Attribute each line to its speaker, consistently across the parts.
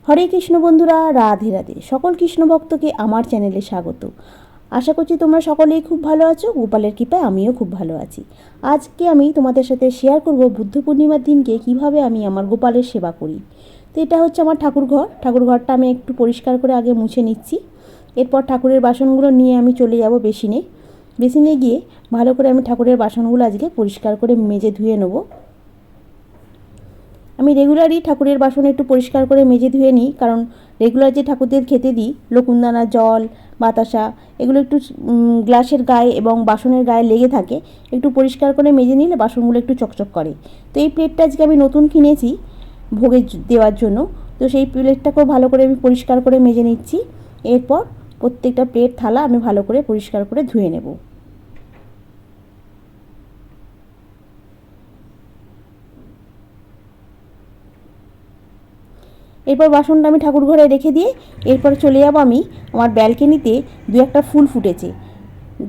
Speaker 1: হরে কৃষ্ণ বন্ধুরা, রাধে রাধে। সকল কৃষ্ণ ভক্তকে আমার চ্যানেলে স্বাগত। আশা করছি তোমরা সকলেই খুব ভালো আছো। গোপালের কৃপায় আমিও খুব ভালো আছি। আজকে আমি তোমাদের সাথে শেয়ার করব বুদ্ধ পূর্ণিমার দিনকে কিভাবে আমি আমার গোপালের সেবা করি। তো এটা হচ্ছে আমার ঠাকুরঘরটা আমি একটু পরিষ্কার করে আগে মুছে নিচ্ছি। এরপর ঠাকুরের বাসনগুলো নিয়ে আমি চলে যাব বেসিনে গিয়ে ভালো করে আমি ঠাকুরের বাসনগুলো আজকে পরিষ্কার করে মেজে ধুয়ে নেব। আমি রেগুলারই ঠাকুরের বাসন একটু পরিষ্কার করে মেজে ধুয়ে নিই, কারণ রেগুলার যে ঠাকুরদের খেতে দিই লকুনদানা, জল, বাতাসা এগুলো একটু গ্লাসের গায়ে এবং বাসনের গায়ে লেগে থাকে। একটু পরিষ্কার করে মেজে নিলে বাসনগুলো একটু চকচক করে। তো এই প্লেটটা আজকে আমি নতুন কিনেছি ভোগে দেওয়ার জন্য। তো সেই প্লেটটাকেও ভালো করে আমি পরিষ্কার করে মেজে নিচ্ছি। এরপর প্রত্যেকটা প্লেট থালা আমি ভালো করে পরিষ্কার করে ধুয়ে নেব। এরপর বাসনটা আমি ঠাকুর ঘরে রেখে দিয়ে এরপর চলে যাব আমি আমার ব্যালকনিতে। দু একটা ফুল ফুটেছে,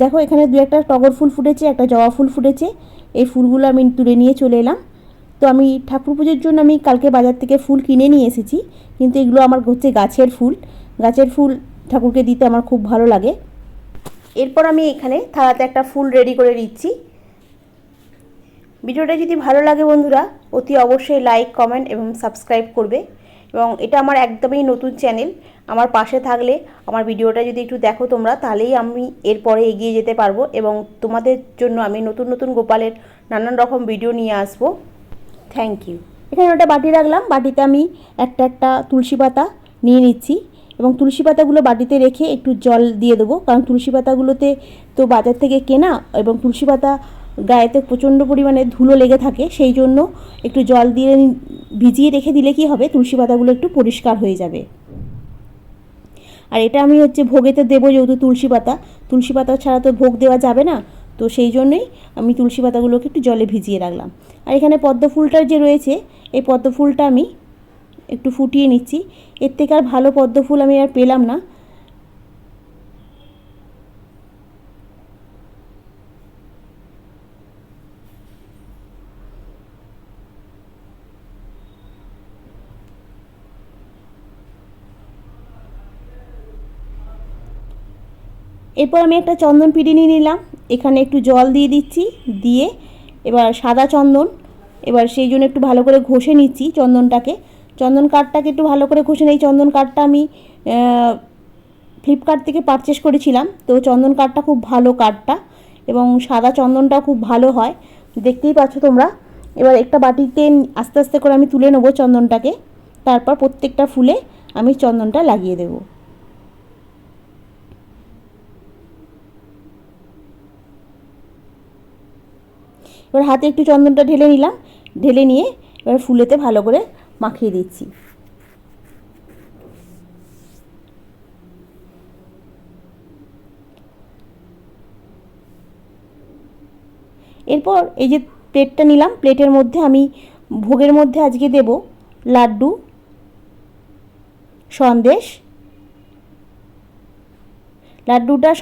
Speaker 1: দেখো এখানে দু একটা টগর ফুল ফুটেছে, একটা জবা ফুল ফুটেছে। এই ফুলগুলো আমি তুলে নিয়ে চলে এলাম। তো আমি ঠাকুর পুজোর জন্য আমি কালকে বাজার থেকে ফুল কিনে নিয়ে এসেছি, কিন্তু এগুলো আমার হচ্ছে গাছের ফুল ঠাকুরকে দিতে আমার খুব ভালো লাগে। এরপর আমি এখানে থালাতে একটা ফুল রেডি করে নিচ্ছি। ভিডিওটা যদি ভালো লাগে বন্ধুরা, অতি অবশ্যই লাইক, কমেন্ট এবং সাবস্ক্রাইব করবে। এবং এটা আমার একদমই নতুন চ্যানেল, আমার পাশে থাকলে আমার ভিডিওটা যদি একটু দেখো তোমরা, তাহলেই আমি এরপরে এগিয়ে যেতে পারবো এবং তোমাদের জন্য আমি নতুন নতুন গোপালের নানান রকম ভিডিও নিয়ে আসবো। Thank you. এখানে ওটা বাটি রাখলাম, বাটিতে আমি একটা তুলসী পাতা নিয়ে নিচ্ছি এবং তুলসী পাতাগুলো বাটিতে রেখে একটু জল দিয়ে দেবো, কারণ তুলসী পাতাগুলোতে তো বাজার থেকে কেনা এবং তুলসী পাতা গায়েতে প্রচণ্ড পরিমাণে ধুলো লেগে থাকে, সেই জন্য একটু জল দিয়ে ভিজিয়ে রেখে দিলে কি হবে, তুলসী পাতাগুলো একটু পরিষ্কার হয়ে যাবে। আর এটা আমি হচ্ছে ভোগেতে দেবো, যেহেতু তুলসী পাতা ছাড়া তো ভোগ দেওয়া যাবে না, তো সেই জন্যই আমি তুলসী পাতাগুলোকে একটু জলে ভিজিয়ে রাখলাম। আর এখানে পদ্ম ফুলটা যে রয়েছে, এই পদ্ম ফুলটা আমি একটু ফুটিয়ে নিচ্ছি। এর থেকে আর ভালো পদ্ম ফুল আমি আর পেলাম না। এরপর আমি একটা চন্দন পিঁড়ি নিয়ে নিলাম, এখানে একটু জল দিয়ে দিচ্ছি, দিয়ে এবার সাদা চন্দন, এবার সেই জন্য একটু ভালো করে ঘষে নিচ্ছি চন্দন কাঠটাকে একটু ভালো করে ঘষে নিই। চন্দন কাঠটা আমি ফ্লিপকার্ট থেকে পারচেস করেছিলাম। তো চন্দন কাঠটা খুব ভালো কাঠটা, এবং সাদা চন্দনটাও খুব ভালো হয়, দেখতেই পাচ্ছ তোমরা। এবার একটা বাটিতে আস্তে আস্তে করে আমি তুলে নেবো চন্দনটাকে, তারপর প্রত্যেকটা ফুলে আমি চন্দনটা লাগিয়ে দেবো। এবার হাতে একটু চন্দনটা ঢেলে নিলাম, ঢেলে নিয়ে এবার ফুলেতে ভালো করে মাখিয়ে দিচ্ছি। এরপর এই যে প্লেটটা নিলাম, প্লেটের মধ্যে আমি ভোগের মধ্যে আজকে দেব লাড্ডু,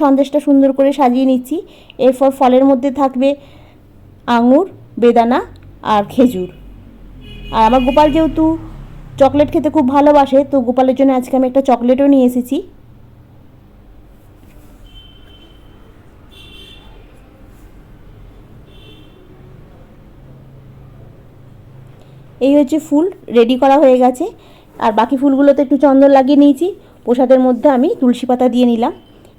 Speaker 1: সন্দেশটা সুন্দর করে সাজিয়ে নিচ্ছি। এরপর ফলের মধ্যে থাকবে আঙুর, বেদানা আর খেজুর। আর আমার গোপাল যেহেতু চকলেট খেতে খুব ভালোবাসে, তো গোপালের জন্য আজকে আমি একটা চকলেটও নিয়ে এসেছি। এই হচ্ছে ফুল রেডি করা হয়ে গেছে। আর বাকি ফুলগুলোতে একটু চন্দন লাগিয়ে নিয়েছি। প্রসাদের মধ্যে আমি তুলসী পাতা দিয়ে নিলাম।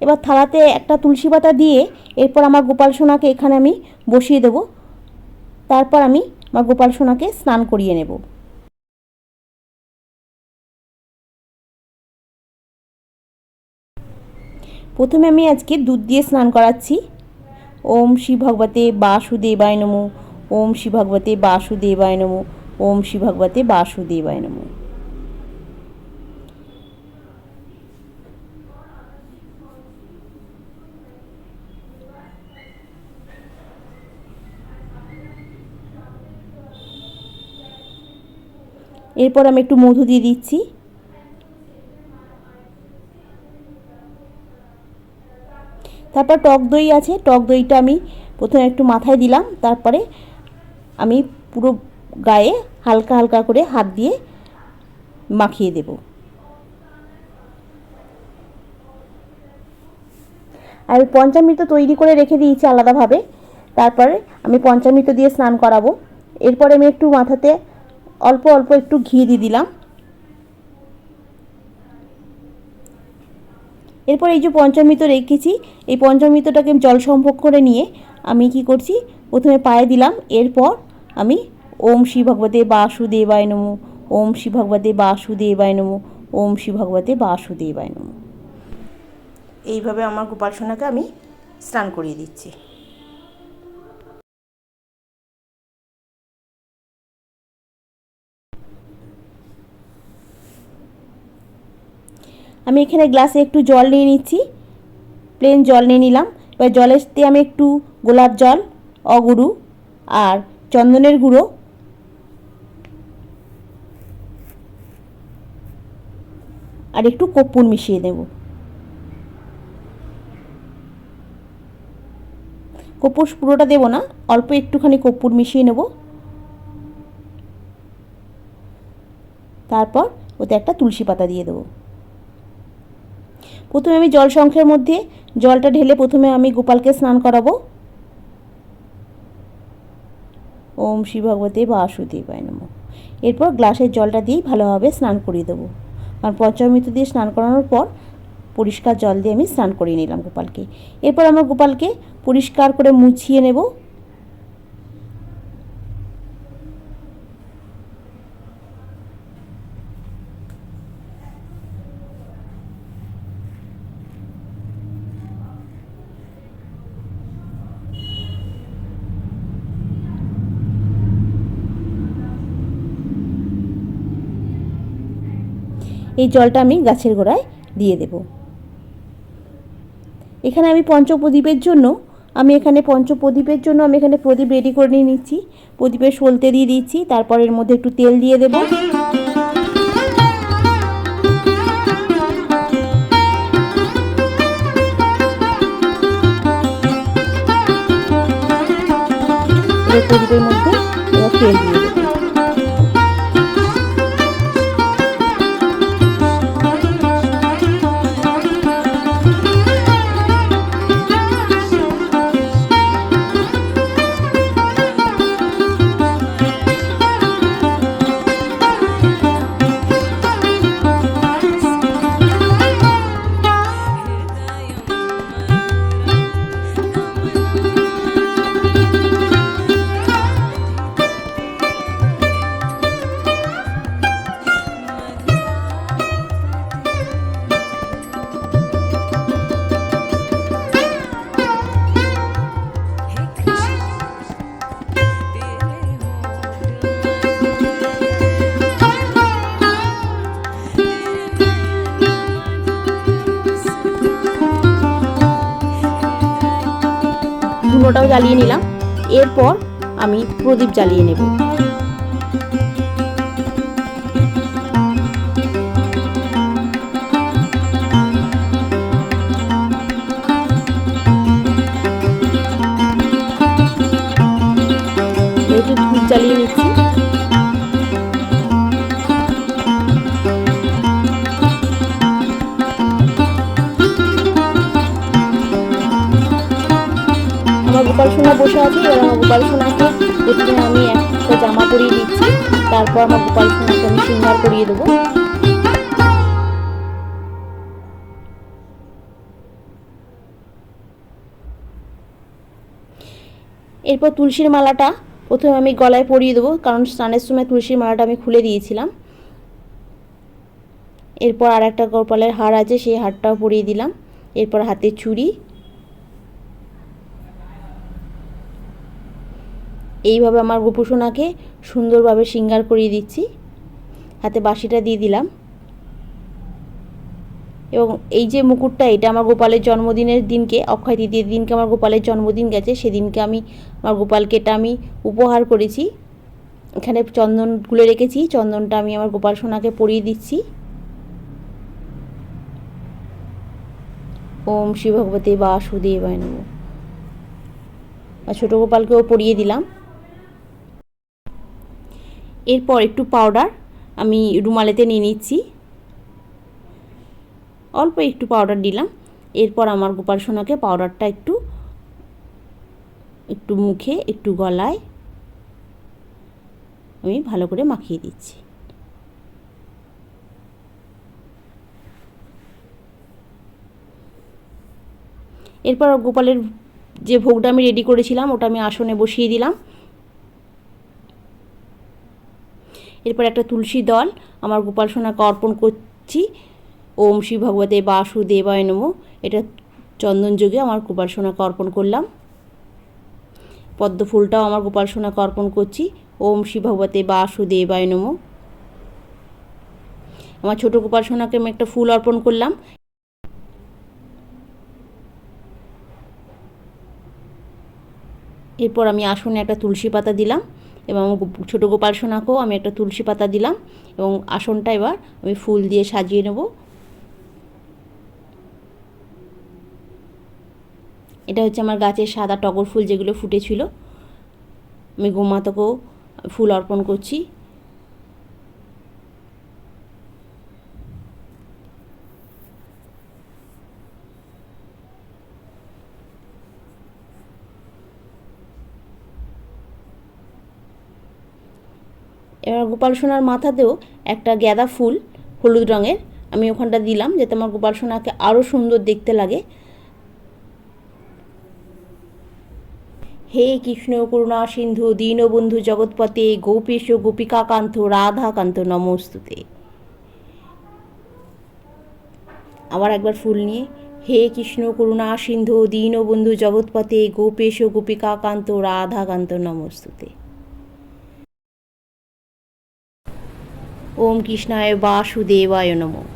Speaker 1: এবার থালাতে একটা তুলসী পাতা দিয়ে এরপর আমার গোপাল সোনাকে এখানে আমি বসিয়ে দেবো। তারপর আমি আমার গোপাল সোনাকে স্নান করিয়ে নেব। প্রথমে আমি আজকে দুধ দিয়ে স্নান করাচ্ছি। ওম শ্রী ভগবতে বাসুদেবায় নমঃ, ওম শ্রী ভগবতে বাসুদেবায় নমঃ, ওম শ্রী ভগবতে বাসুদেবায় নমঃ। এরপর আমি একটু মধু দিয়ে দিচ্ছি। তারপর টক দই আছে, টক দইটা আমি প্রথমে একটু মাথায় দিলাম, তারপরে আমি পুরো গায়ে হালকা হালকা করে হাত দিয়ে মাখিয়ে দেব। আর পঞ্চামৃত তৈরি করে রেখে দিয়েছি আলাদাভাবে। তারপরে আমি পঞ্চামৃত দিয়ে স্নান করাবো। এরপরে আমি একটু মাথাতে অল্প অল্প একটু ঘি দিয়ে দিলাম। এরপর এই যে পঞ্চামৃত রেখেছি, এই পঞ্চামৃতটাকে জল সম্ভোগ করে নিয়ে আমি কি করছি, প্রথমে পায়ে দিলাম। এরপর আমি ওম শ্রী ভগবতে বাসুদেবায় নমঃ, ওম শ্রী ভগবতে বাসুদেবায় নমঃ, ওম শ্রী ভগবতে বাসুদেবায় নমঃ, এইভাবে আমার গোপাল সোনাকে আমি স্নান করিয়ে দিচ্ছি। আমি এখানে গ্লাসে একটু জল নিয়ে নিচ্ছি, প্লেন জল নিয়ে নিলাম। এবার জলেতে আমি একটু গোলাপ জল, অগুরু আর চন্দনের গুঁড়ো আর একটু কর্পূর মিশিয়ে দেব। কর্পূর পুরোটা দেব না, অল্প একটুখানি কর্পূর মিশিয়ে নেব। তারপর ওতে একটা তুলসী পাতা দিয়ে দেবো। প্রথমে আমি জল শঙ্খের মধ্যে জলটা ঢেলে প্রথমে আমি গোপালকে স্নান করাবো। ওম শ্রী ভগবতে বাসুদেবায় নমঃ। এরপর গ্লাসের জলটা দিয়েই ভালোভাবে স্নান করিয়ে দেবো, কারণ পঞ্চামৃত দিয়ে স্নান করানোর পর পরিষ্কার জল দিয়ে আমি স্নান করিয়ে নিলাম গোপালকে। এরপর আমার গোপালকে পরিষ্কার করে মুছিয়ে নেব। এই জলটা আমি গাছের গোড়ায় দিয়ে দেব। এখানে আমি পঞ্চপ্রদীপের জন্য আমি এখানে প্রদীপ রেডি করে নিয়ে নিচ্ছি। প্রদীপের সলতে দিয়ে দিচ্ছি, তারপর এর মধ্যে একটু তেল দিয়ে দেব। প্রদীপের মধ্যে এবার তেল দিয়ে দেব। ধুনোটাও জ্বালিয়ে নিলাম। এরপর আমি প্রদীপ জ্বালিয়ে নেব। একটু ধূপ জ্বালিয়ে নিচ্ছি। আমার গোপাল সোনা বসে আছে। এবার আমার গোপাল সোনাকে প্রথমে আমি একটা জামা পরিয়ে দিচ্ছি, তারপর আমার গোপাল সোনাকে আমি শৃঙ্গার করিয়ে দেবো। এরপর তুলসীর মালাটা প্রথমে আমি গলায় পরিয়ে দেবো, কারণ স্নানের সময় তুলসীর মালাটা আমি খুলে দিয়েছিলাম। এরপর আর একটা গোপালের হার আছে, সেই হারটাও পরিয়ে দিলাম। এরপর হাতে চুড়ি। এইভাবে আমার গোপু সোনাকে সুন্দরভাবে শৃঙ্গার করিয়ে দিচ্ছি। হাতে বাঁশিটা দিয়ে দিলাম। এবং এই যে মুকুটটা, এটা আমার গোপালের জন্মদিনের দিনকে, অক্ষয় তৃতীয়ার দিনকে আমার গোপালের জন্মদিন গেছে, সেদিনকে আমি আমার গোপালকে এটা আমি উপহার করেছি। এখানে চন্দন গুলে রেখেছি, চন্দনটা আমি আমার গোপাল সোনাকে পরিয়ে দিচ্ছি। ওম শ্রী ভগবতে বাসুদেবায় নমঃ। আর ছোটো গোপালকেও পরিয়ে দিলাম। এরপর একটু পাউডার আমি রুমালেতে নিয়ে নিচ্ছি, অল্প একটু পাউডার দিলাম। এরপর আমার গোপাল সোনাকে পাউডারটা একটু একটু মুখে একটু গলায় আমি ভালো করে মাখিয়ে দিচ্ছি। এরপর গোপালের যে ভোগটা আমি রেডি করেছিলাম ওটা আমি আসনে বসিয়ে দিলাম। এরপর একটা তুলসী দল আমার গোপাল সোনাকে অর্পণ করছি। ওম শ্রী ভগবতে বাসুদেবায় নমঃ, এটা চন্দন যোগে আমার গোপাল সোনাকে অর্পণ করলাম। পদ্ম ফুলটাও আমার গোপাল সোনাকে অর্পণ করছি। ওম শ্রী ভগবতে বাসুদেবায় নমঃ। আমার ছোটো গোপাল সোনাকে আমি একটা ফুল অর্পণ করলাম। এরপর আমি আসনে একটা তুলসী পাতা দিলাম এবং ছোটো গোপাল সোনাকেও আমি একটা তুলসী পাতা দিলাম এবং আসনটা এবার আমি ফুল দিয়ে সাজিয়ে নেব। এটা হচ্ছে আমার গাছের সাদা টগর ফুল যেগুলো ফুটেছিল। আমি গোমাতাকেও ফুল অর্পণ করছি। এবার গোপাল সোনার মাথাতেও একটা গাঁদা ফুল হলুদ রঙের আমি ওখানটা দিলাম যাতে আমার গোপাল সোনাকে আরও সুন্দর দেখতে লাগে। হে কৃষ্ণ করুণা সিন্ধু দীনবন্ধু জগৎপতে গোপীশ গোপিকাকান্ত রাধাকান্ত নমস্তুতে। আবার একবার ফুল নিয়ে, হে কৃষ্ণ করুণা সিন্ধু দীনবন্ধু জগৎপতে গোপীশ গোপিকাকান্ত রাধাকান্ত নমস্তুতে। ওম কৃষ্ণায় বাসুদেবায় নমঃ।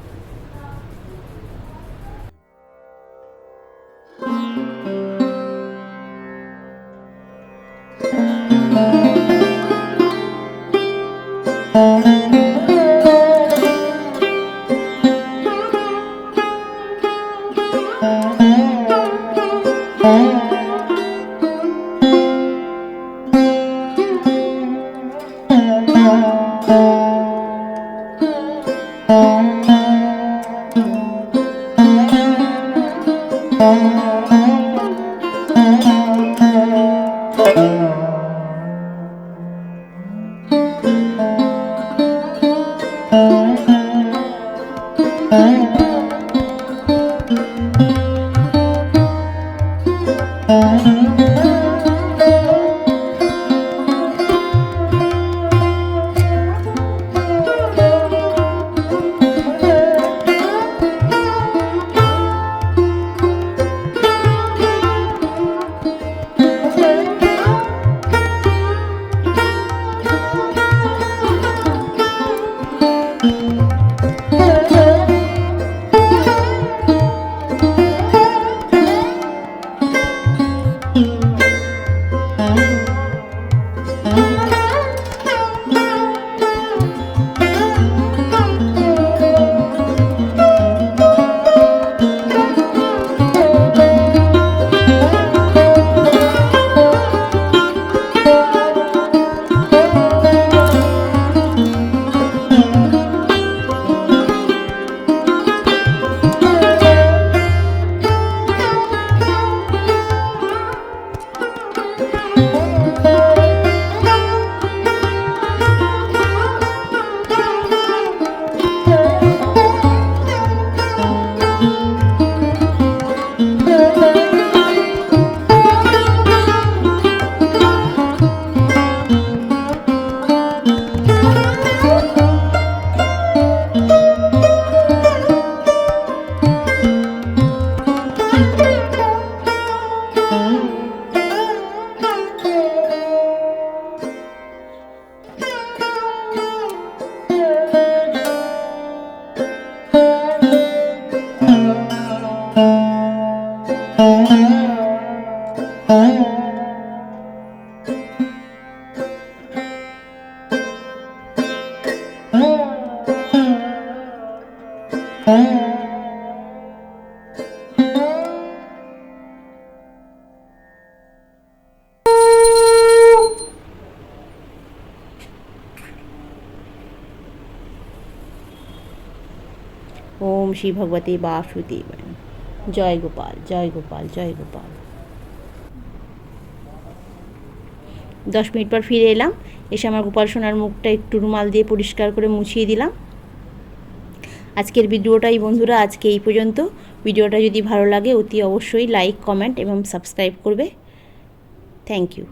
Speaker 1: ओम श्री भगवते वासुदेवाय। জয় গোপাল, জয় গোপাল, জয় গোপাল। 10 মিনিট পর ফিরে এলাম, এসে আমার গোপাল সোনার মুখটা একটু রুমাল দিয়ে পরিষ্কার করে মুছিয়ে দিলাম। আজকের ভিডিওটাই বন্ধুরা আজকে এই পর্যন্ত। ভিডিওটা যদি ভালো লাগে অতি অবশ্যই লাইক, কমেন্ট এবং সাবস্ক্রাইব করবে। Thank you.